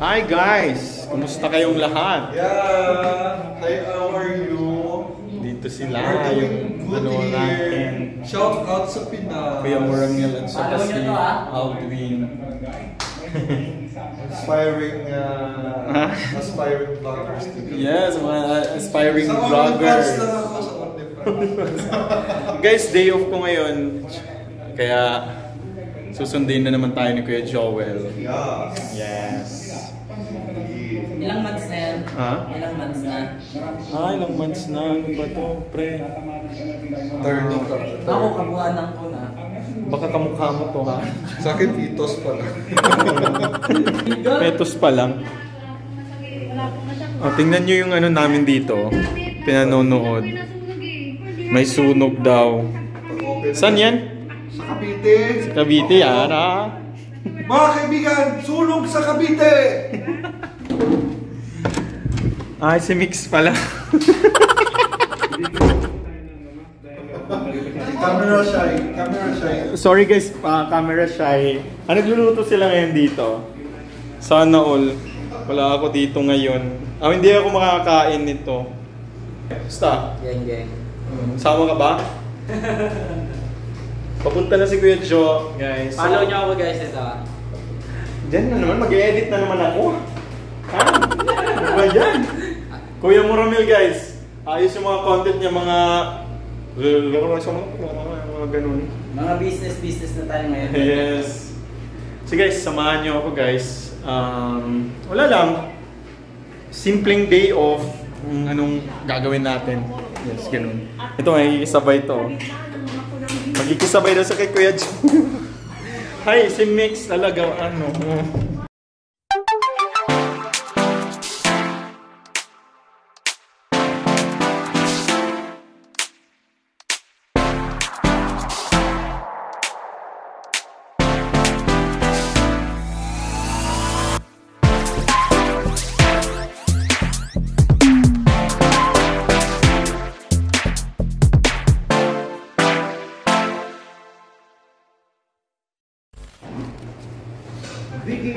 Hi guys! Kumusta kayong lahat? Yeah! Hi, how are you? Dito sila, yung ano natin. Shout out sa Pinas. Kuya Murangel at saka si Aldwin. Aspiring vloggers. Yes, mga aspiring vloggers. Sa lang ako sa OnlyFans. Guys, day off ko ngayon. Kaya susundin na naman tayo ni Kuya Joel. Yes. Ilang months na yan? Ha? Ilang months na? Ilang months na. Ano ba to, pre? Third. Ako, kabuhanan ko na. Baka kamukha mo to, ha? Sa akin, titos pala. Petos pa lang. Oh, tingnan nyo yung ano namin dito. Pinanonood. May sunog daw. Saan yan? Sa Cavite. Sa Cavite, yan, ha? Mga kaibigan, sunog sa Cavite! Ay, si Mix pala. Camera shy. Camera shy. Sorry guys, camera shy. Nagluluto sila ngayon dito. Sana all. Wala ako dito ngayon. Hindi ako makakain nito. Basta. Geng. Sama ka ba? Papunta na si Kuya Jo, guys. Follow nyo ako guys ito. Diyan na naman, mag-e-edit na naman ako. Ano ba yan? Kuya Muramil guys. Ayos yung mga content niya, mga ganun. Mga business na tayo ngayon. Yes. So guys, samahan niyo ako guys. Wala lang. Simpleng day off. Anong gagawin natin. Yes, ganun. Ito, magkikisabay to. Magkikisabay daw sa kay Kuya Jo. Hi, si Mix talaga. Ano?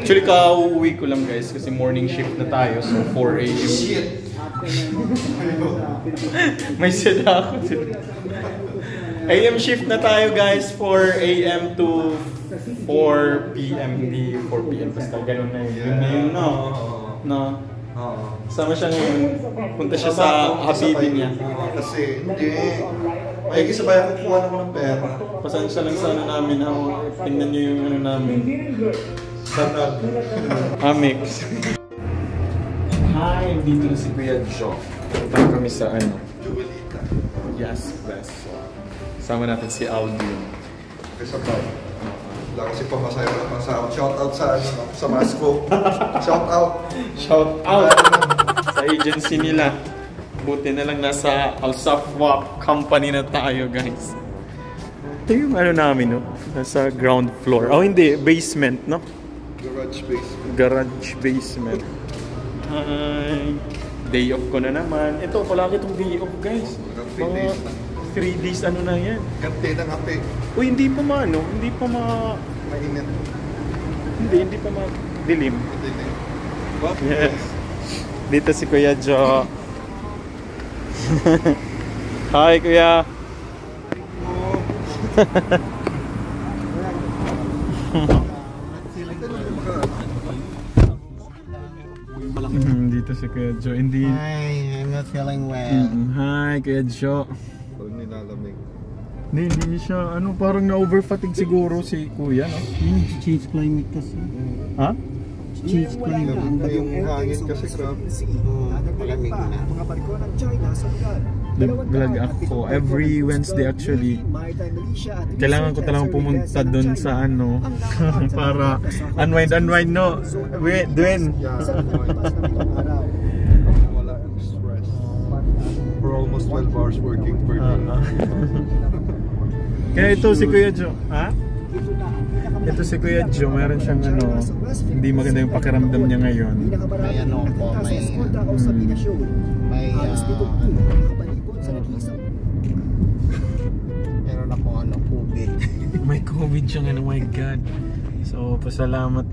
Actually, ka-uwi ko lang guys kasi morning shift na tayo, so 4 AM. Shit! May sila ako. AM shift na tayo guys, 4 AM to 4 PM. Hindi 4 PM, basta ganun na yun. Yun na yun, no? No? Sama siya ngayon. Punta siya sa habibi niya. Kasi, hindi. May kisabay ako kuha naman ng pera. Pasensya lang sa ano namin. Tingnan nyo yung ano namin. Sanag. Mix. Hi, dito na si Kuya Jo. Punta kami sa ano. Jubilita. Yes, best. Sama natin si Aldwin. Kasabay. Wala kasi pamasaya na pasahod. Shout out sa ano, sa Masco. Shout out. Shout out sa agency nila. Buti na lang nasa Alsafwap company na tayo, guys. Ito yung ano namin, no? Nasa ground floor. Oh, hindi. Basement, no? Garage basement. Garage basement. Hi! Day off ko na naman. Ito, palagi itong day off, guys. Mga 3 days, ano na yan. Kante ng ape. Uy, hindi pa maano. Hindi pa Mainit. Hindi pa dilim. Mainit. Yes. Dito si Kuya Jo. Hi, Kuya. Dito si Kuya Jo. Hindi. Hi, I'm not feeling well. Hi, Kuya Jo. Pag nilalamig. Hindi siya, ano, parang na-overfatigue siguro si Kuya, no? Change climate kasi. Ha? Change climate. Yung hangin kasi grabe. Malamig na. Mga barko ng China sa lugar. Vlog ako every Wednesday actually. Kailangan ko talagang pumunta doon sa ano para unwind no. Dwayne. Wala ang stress. For almost 12 hours working per day. Kaya ito si Kuya Jo, ha? Ito si Kuya Jo, meron siyang ano, hindi maganda yung pakiramdam niya ngayon. May ano po, may meron ako ano, COVID. May COVID siya, oh my God. So, pasalamat.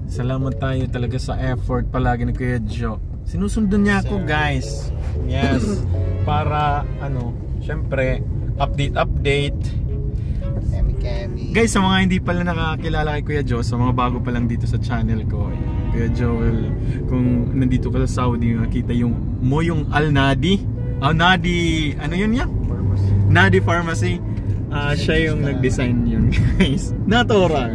Salamat tayo talaga sa effort palagi ni Kuya Joe. Sinusundan niya ako, guys. Yes. Para syempre update. Kemi. Guys, sa mga hindi pala nakakilala kay Kuya Joe, sa mga bago pa lang dito sa channel ko, Kuya Joel, kung nandito ka sa Saudi, makita yung Al Nadi. Nadi, ano yun niya? Nadi Pharmacy. Siya yung nag-design yun, guys. Natural.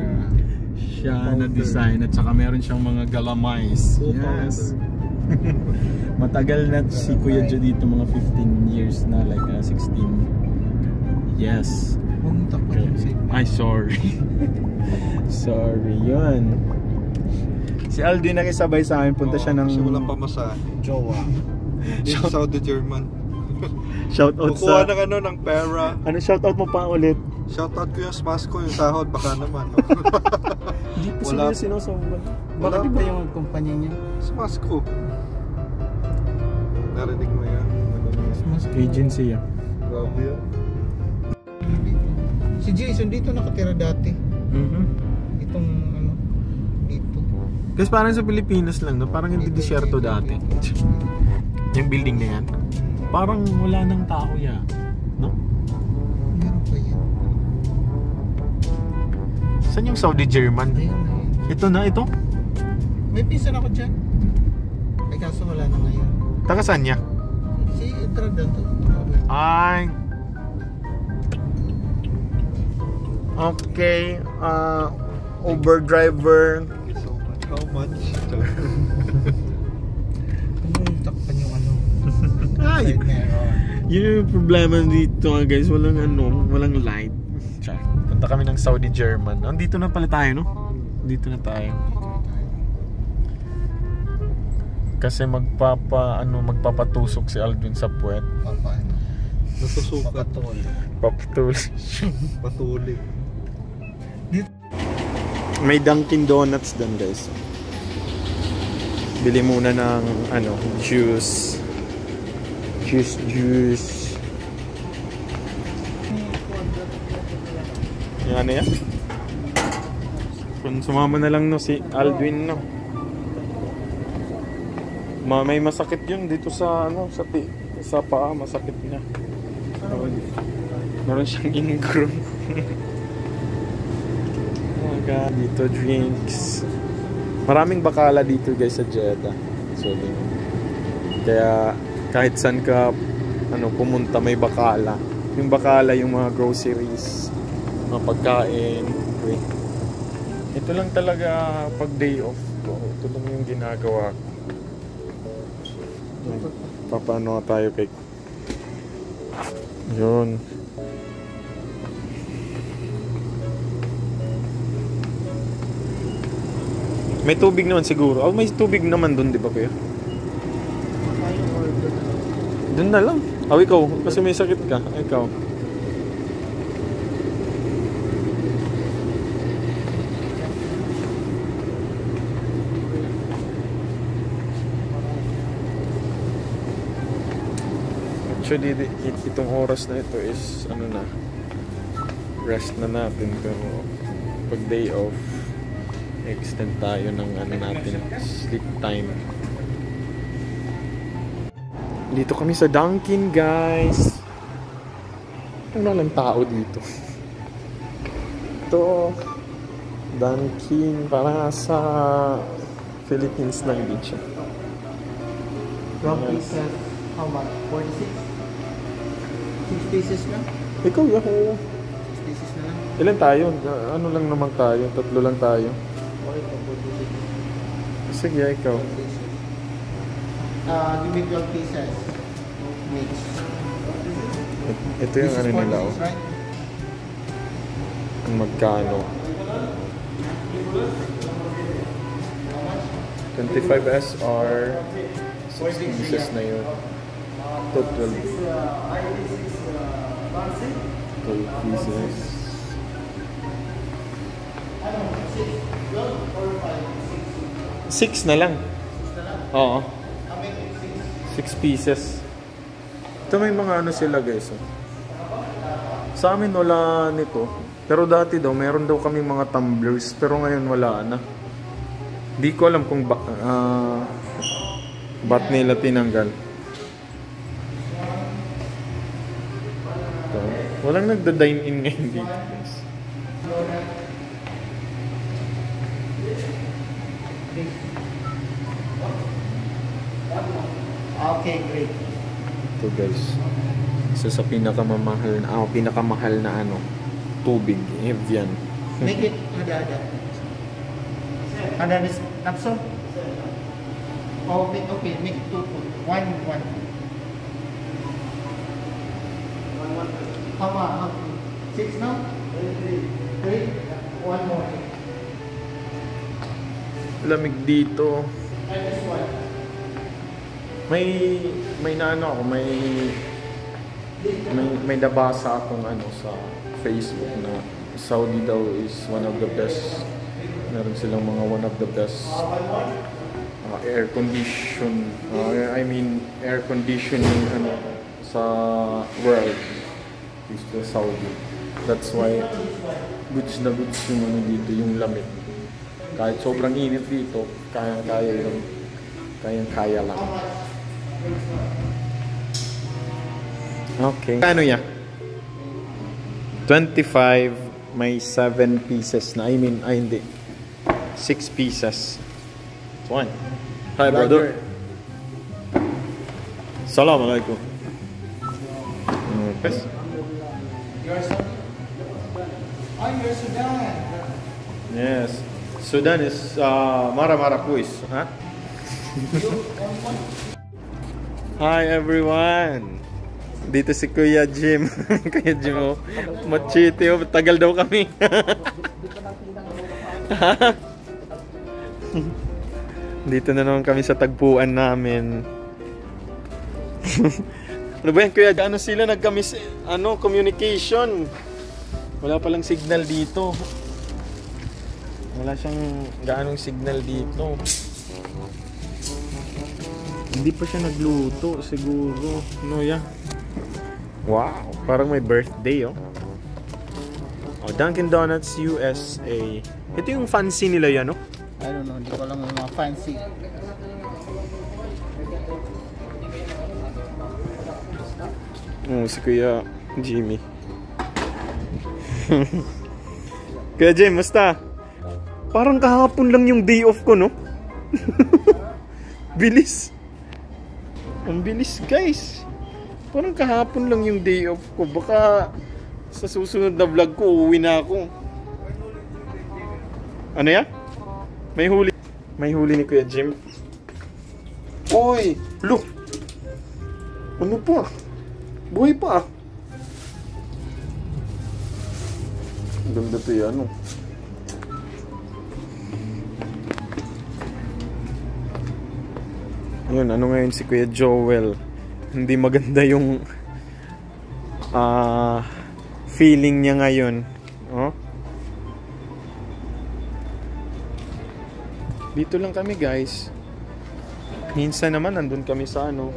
Siya na-design at saka meron siyang mga galamais. Yes. Matagal na si Kuya Joe dito, mga 15 years na, like 16. Yes. Ay, sorry. Sorry, yun. Si Alvin nakisabay sa akin, punta siya ng... Kasi walang pamasahe. Jowa. Dito sa Saudi, German. Shoutout Kukuha sa... ng pera. Ano shoutout mo pa ulit? Shoutout ko yung smash ko, yung sahod, baka naman. No? Hindi pa Wala. sila sinusumbal. Wala Bakit pa. ba yung kumpanya niya? Smash ko. Narinig mo yan? Agency yan. Grabe yan. Si Jason dito nakatira dati. Itong dito. Kasi parang sa Pilipinas lang, no? Parang hindi disyerto dati. Yung building na yan. Parang wala nang tao yan. No? Meron pa yan. Saan yung Saudi German? Ayun. Ito na, ito? May pinsan ako dyan. Ay kaso wala na ngayon. Taga saan niya? Si Etradan to. Ay. Okay. Uber driver. Thank you so much. How much? Takpan yung Ay. side mirror. Yun yung problema dito, guys. Walang walang light. Punta kami ng Saudi German. Andito na pala tayo, no? Dito na tayo. Kasi magpapatusok si Alvin sa puwet. Paano? Nasusukat. Papatol. Patuloy. May Dunkin Donuts doon, guys. Bili muna ng juice. Yan yan. Kung sumama na lang si Alvin, no. May masakit yun dito sa sa paa, masakit niya. Meron siyang ingrown. Dito drinks. Maraming bakala dito, guys, sa Jeddah. So, kaya kahit saan ka pumunta, may bakala. Yung bakala, yung mga groceries, mga pagkain. Okay. Ito lang talaga pag day off ko. Ito lang yung ginagawa ko. Papaano tayo kay yun. May tubig naman siguro. May tubig naman doon, di ba, kuya? Doon na lang. Ikaw. Kasi may sakit ka. Ikaw. Actually, itong oras na ito is rest na natin. Pero pag day off, extend tayo ng natin, sleep time. Dito kami sa Dunkin, guys. Wala lang tao dito. Ito Dunkin, parang sa Philippines lang din siya. Wrong pieces. How much? 46? 6 pieces na? Ikaw, ako. 6 pieces na lang. Ilan tayo? Ano lang naman tayo? 3 lang tayo. Okay, po 46. Sige, ikaw. Give me 12 pieces. Mix. Ito yung This is nila, 46, right? Ang magkano? 25 SR, 6 pieces na yun. Ito 12 pieces. 6 na lang. Oo. 6 pieces. Ito may mga sila, guys. Sa amin wala nito. Pero dati daw, meron daw kami mga tumblers. Pero ngayon wala na. Di ko alam kung ba't nila tinanggal. Ito. Walang nagda-dine-in ngayon dito, guys. Okay, great. Ito guys. Isa sa pinakamamahal na ano, tubig, Evian. Make it ada-ada. Ada is napso? Oh, okay, make it 2. 1. How 6 now? 3. 1 more. Lamig dito. And this one. May naano ako, may nabasa akong ano sa Facebook na Saudi daw is one of the best. Meron silang mga one of the best air conditioning ano sa world is the Saudi. That's why goods na goods yung ano dito, yung lamig. Kahit sobrang init dito, kaya lang. Okay. Kano ya? 25, may 7 pieces na. Hindi. 6 pieces. Fine. Hi, brother. Assalamualaikum. Okay. You're Sudan. Yes. Sudan is Mara Puis. Huh? Hi everyone. Dito si Kuya Jim. Kuya Jim, oh. Machete, oh. Tagal daw kami. Dito na naman kami sa tagpuan namin. Ano ba yan, Kuya? Ano sila nagkamis, communication. Wala palang signal dito. Wala siyang gaanong signal dito. Hindi pa siya nagluto siguro. No, yeah. Wow, parang may birthday, oh. Oh, Dunkin' Donuts USA. Ito yung fancy nila yan, no? I don't know, hindi ko lang yung mga fancy. Oh, si Kuya Jimmy. Kuya Jim, musta? Parang kahapon lang yung day off ko, no? Bilis. Ang bilis, guys. Parang kahapon lang yung day off ko. Baka sa susunod na vlog ko, uuwi na ako. Ano yan? May huli. May huli ni Kuya Jim. Uy! Look! Ano pa? Buhay pa. Ganda to yan, no? Yun, ano ngayon si Kuya Joel? Hindi maganda yung feeling niya ngayon. Oh? Dito lang kami, guys. Minsan naman nandun kami sa ano.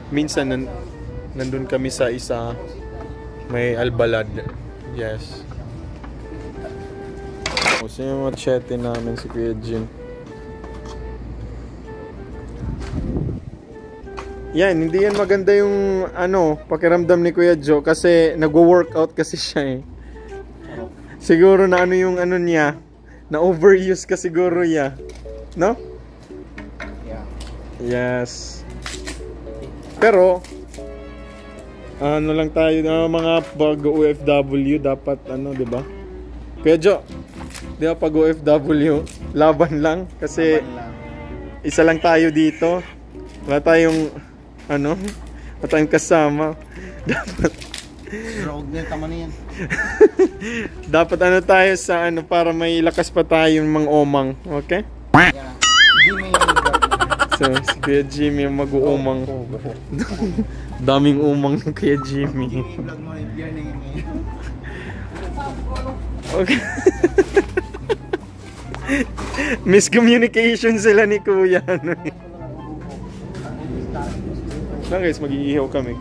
Minsan nandun kami sa isa may Albalad. Yes. O, so yung machete namin si Kuya Jim. Yan, hindi yan maganda yung pakiramdam ni Kuya Joe kasi nagwo-workout kasi siya eh. Siguro na yung niya, na overuse ka siguro niya. No? Yeah. Yes. Pero lang tayo mga bago OFW dapat di ba? Kuya Joe, di ba pag OFW, laban lang kasi isa lang tayo dito. Wala tayong wala tayong kasama. Dapat Rogue na tama na yan. dapat tayo sa para may lakas pa tayong mang-omang, okay? Yeah. Jimmy So, si Kuya Jimmy yung mag-uumang. Daming umang ng Kuya Jimmy. i-vlog mo yung beer na yun ngayon. Okay. Miscommunication sila ni Kuya. Lang guys, mag-iihaw kami.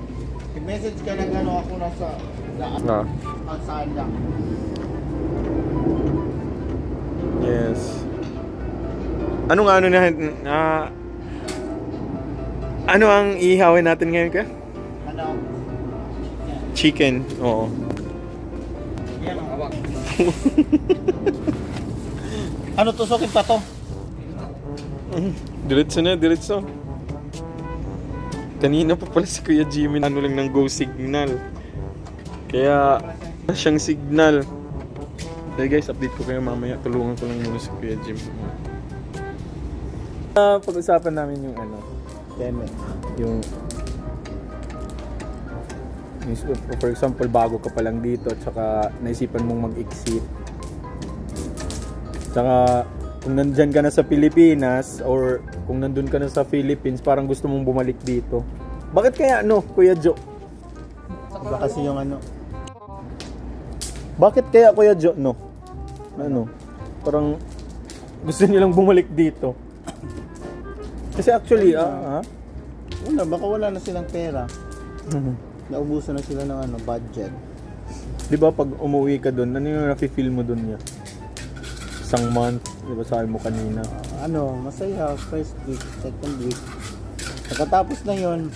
I-message ka ng ako nasa Ah. outside lang. Anong ano na ano ang ihawin natin ngayon ka? Ano? Chicken. Oo. Yan ang hawak. Ano, tusukin pa to? Diretso na, diretso. Kanina pa pala si Kuya Jimmy ano lang ng go signal. Kaya siyang signal. Okay guys, update ko kayo mamaya. Tulungan ko lang muna si Kuya Jimmy. Pag-usapan namin yung ano, yung for example, bago ka pa lang dito at saka naisipan mong mag-exit. Tsaka kung nandyan ka na sa Pilipinas or kung nandun ka na sa Philippines, parang gusto mong bumalik dito. Bakit kaya ano, Kuya Jo? Iba kasi yung ano. Bakit kaya Kuya Jo, no? Ano? Parang gusto nilang bumalik dito. Kasi actually, Wala, baka wala na silang pera. Naubusan na sila ng ano, budget. di ba pag umuwi ka doon, ano yung nafe-feel mo doon niya? Isang month, di ba sabi mo kanina? Masaya, first week, second week. Pagkatapos na yun,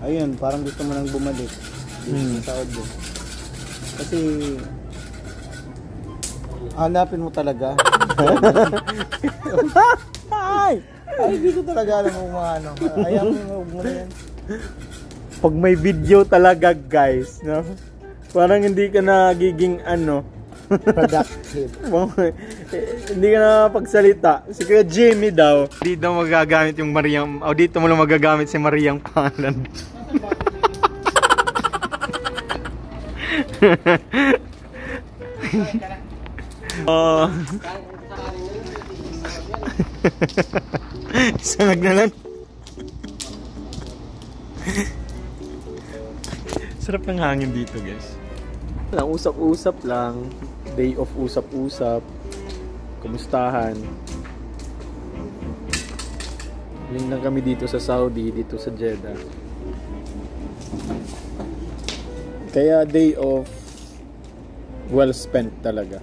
ayun, parang gusto mo nang bumalik dito sa Saudi. Kasi hanapin mo talaga. Ay, hindi ko talaga alam kung ano. Ayaw mo na yan. Pag may video talaga guys, no? Parang hindi ka nagiging ano, Productive. hindi ka na pagsalita. Si Kuya Jimmy daw, dito magagamit yung Mariang, dito mo lang magagamit si Mariang pangalan. Sangag na lang. Sarap ng hangin dito guys. Lang usap-usap lang. Day of usap-usap. Kumustahan. Galing lang kami dito sa Saudi, dito sa Jeddah. Kaya day of well spent talaga.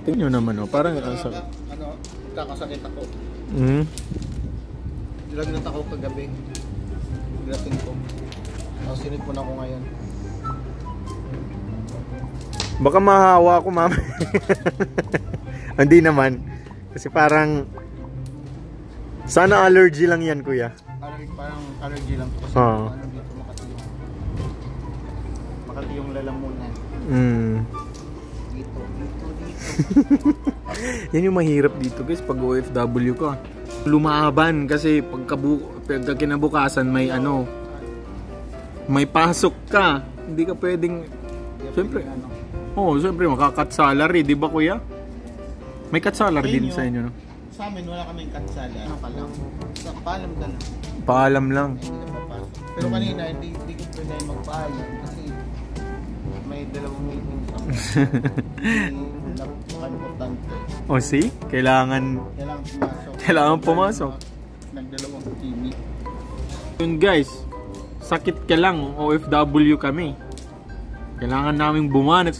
Tingnan nyo naman parang Kakasakit ako. Nilagnat ako kagabi. Nilatin ko. Tapos sinipon ako ngayon. Baka mahawa ako mama. Hindi naman. Kasi parang sana allergy lang yan kuya. Parang allergy lang ko. Kasi dito makati yung lalamunan. Dito. Yan yung mahirap dito guys pag OFW ka. Lumaban kasi pagka kinabukasan may ano, may pasok ka. Hindi ka pwedeng siyempre. Siyempre makakat salary, di ba kuya? May cut salary din sa inyo, no? Sa amin wala kaming katsala. Ano ka lang? Paalam ka lang. Paalam lang. Hindi ka papasok. Pero kanina hindi ko pwede magpaalam kasi may dalawang meeting sa importante. See? Kailangan pumasok. Nagdalawang TV. Yun guys, sakit ka lang, OFW kami. Kailangan naming bumanat.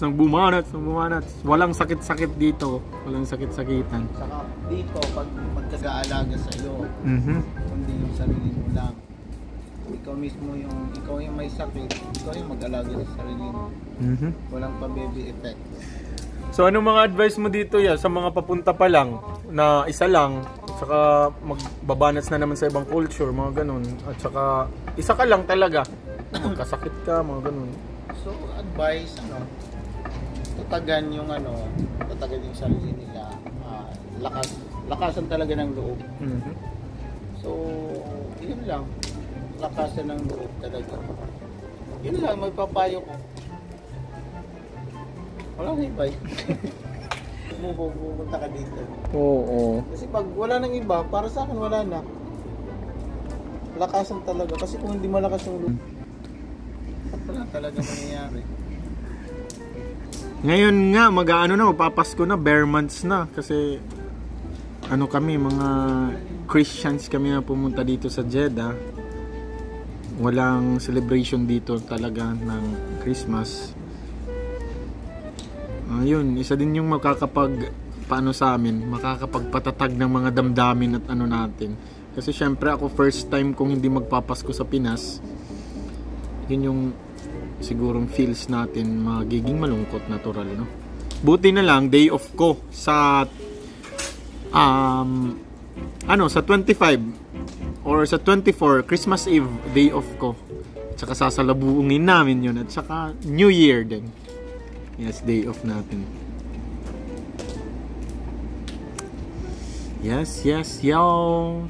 Walang sakit-sakit dito. Walang sakit-sakitan. Saka dito, pag magkagaalaga sa iyo, hindi yung sarili mo lang. Ikaw yung may sakit, ikaw yung mag-alaga sa sarili mo. Walang pa-baby effect. So anong mga advice mo dito sa mga papunta pa lang na isa lang, saka magbabanats na naman sa ibang culture, mga ganun. At saka isa ka lang talaga. Magkasakit ka, mga ganun. So advice, tatagan yung sarili nila. Lakasan talaga ng loob. So yun lang. Lakasan ng loob talaga. Yun lang, magpapayo ko. Wala na iba. Pupunta ka dito. Oo. Kasi pag wala nang iba, para sa akin wala na. Lakasan talaga. Kasi kung hindi malakas yung loob, wala talaga mangyayari. Ngayon nga, magpapasko na, bare months na. Kasi kami, mga Christians kami na pumunta dito sa Jeddah. Walang celebration dito talaga ng Christmas. Yun, isa din yung makakapagpaano sa amin, makakapagpatatag ng mga damdamin at ano natin. Kasi syempre ako first time kong hindi magpapasko sa Pinas. Yun yung sigurong feels natin magiging malungkot, natural, no? Buti na lang day off ko sa sa 25 or sa 24 Christmas Eve, day off ko. Tsaka sasalabuungin namin yun at saka New Year din. Yes, day off natin. Yes, yo.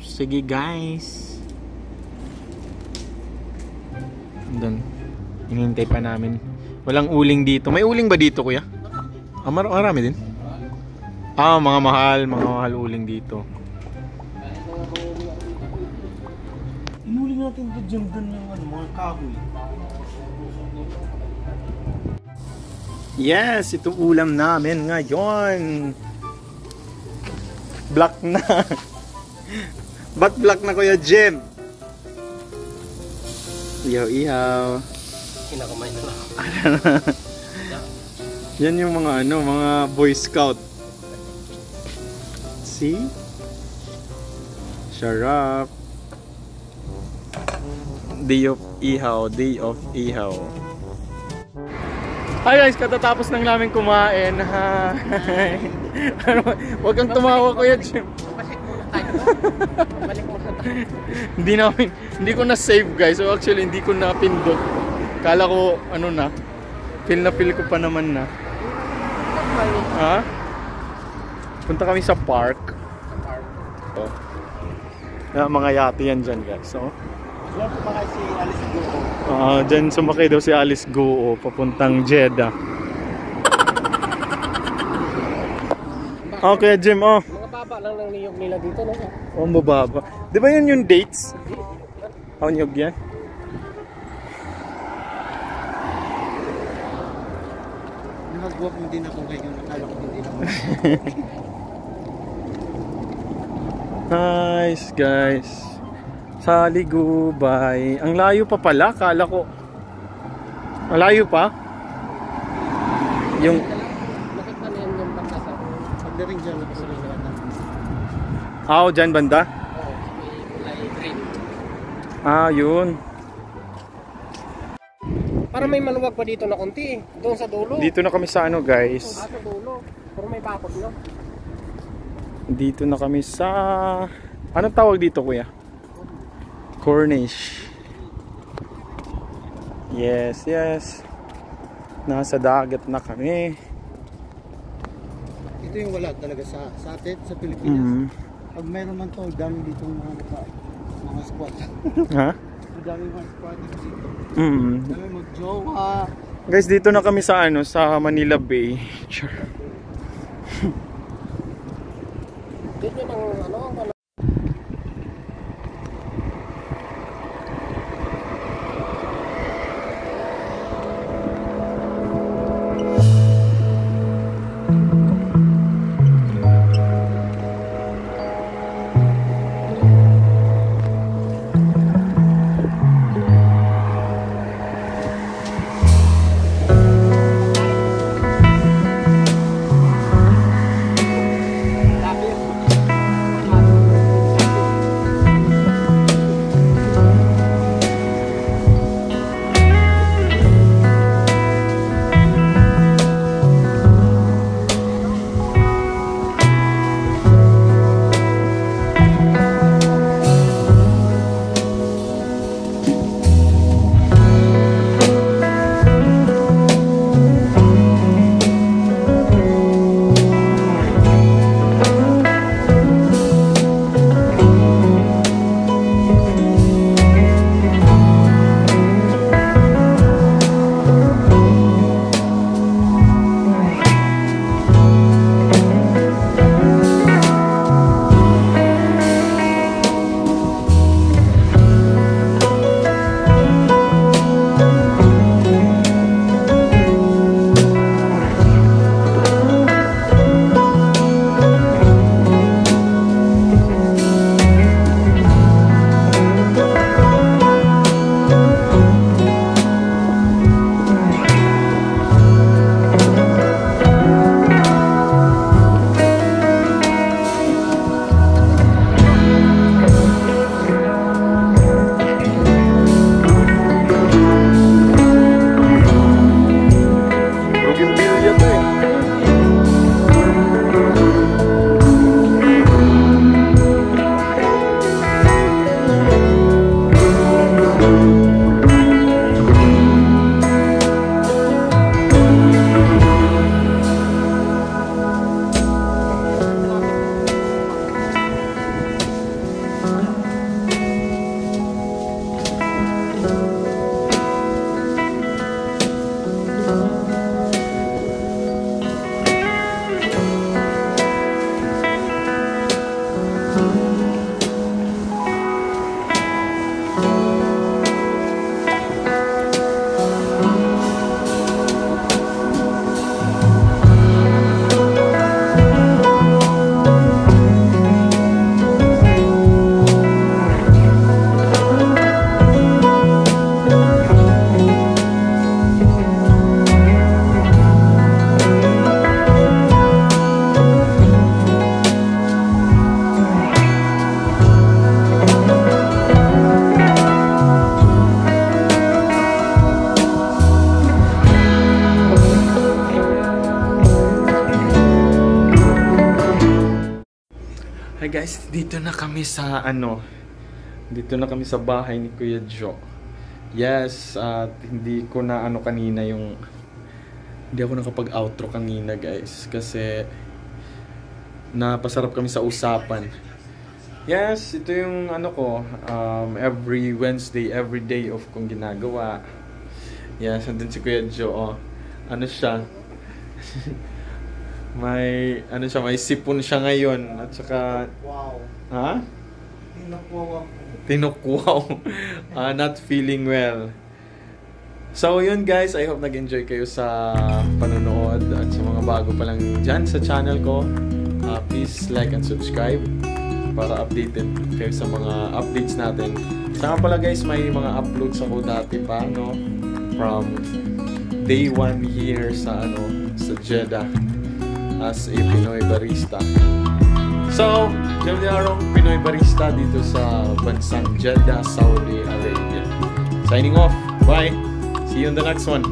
Sige guys. And then, hinihintay pa namin. Walang uling dito. May uling ba dito, kuya? Marami din. Mga mahal uling dito. Inuling natin ito dyan dun yung mga kahoy. Yes, ito ulam namin ngayon. Black na. Ba't black na, Kuya Jim? Ihaw. Kinakamay na lang. Yan yung mga mga Boy Scout. See? Sarap. Day of ihaw. Hi guys, katatapos lang namin kumain. Hi. Huwag kang tumawa, Kuya Jim. Hindi ko na save guys. So actually hindi ko na pindot. Kala ko feel ko pa naman na. Ha? Punta kami sa park. Oh. Mga yate yan dyan guys. So, Diyan sumakay si Alice Goo. dyan sumakay daw si Alice Goo papuntang Jeddah. Okay, Jim, Mga baba lang ng niyog nila dito, no? Mababa. Di ba yun yung dates? Niyog yan? Nag-walk din ako ngayon. Nakala ko hindi ako. Nice, guys. Sa Ligubay. Ang layo pa pala. Kala ko. Malayo pa? Yung... Nakita na yan yung pagkasa. Pagdating dyan, nakasaluhan na. Dyan banda? Oo, may kulay green. Yun. Para may maluwag pa dito na konti. Doon sa dulo. Dito na kami sa guys. Sa dulo. Pero may bakod, no? Dito na kami sa... Anong tawag dito, kuya? Corniche. Yes. Nasa dagat na kami. Ito yung wala talaga sa atin, sa Pilipinas. Mm. Pag meron man to, dami dito mga squad. Ha? Dami mga squad dito. Mm. Dami mag-jowa. Guys, dito na kami sa sa Manila Bay. Sure. Dito ng Hi guys, dito na kami sa dito na kami sa bahay ni Kuya Joe. Yes, at hindi ko na kanina hindi ako nakapag-outro kanina guys kasi napasarap kami sa usapan. Yes, ito yung every Wednesday, every day of kong ginagawa. Yes, andun si Kuya Joe. Siya may sipon siya ngayon at saka Wow. ha? Tinukwaw. Not feeling well. So yun guys, I hope nag-enjoy kayo sa panonood at sa mga bago pa lang dyan sa channel ko. Please like and subscribe para updated kayo sa mga updates natin. Saka pala guys, may mga uploads ako dati pa from day 1 here sa Jeddah as a Pinoy barista. So, dyan arong Pinoy barista dito sa bansang Jeddah, Saudi Arabia. Signing off. Bye. See you in the next one.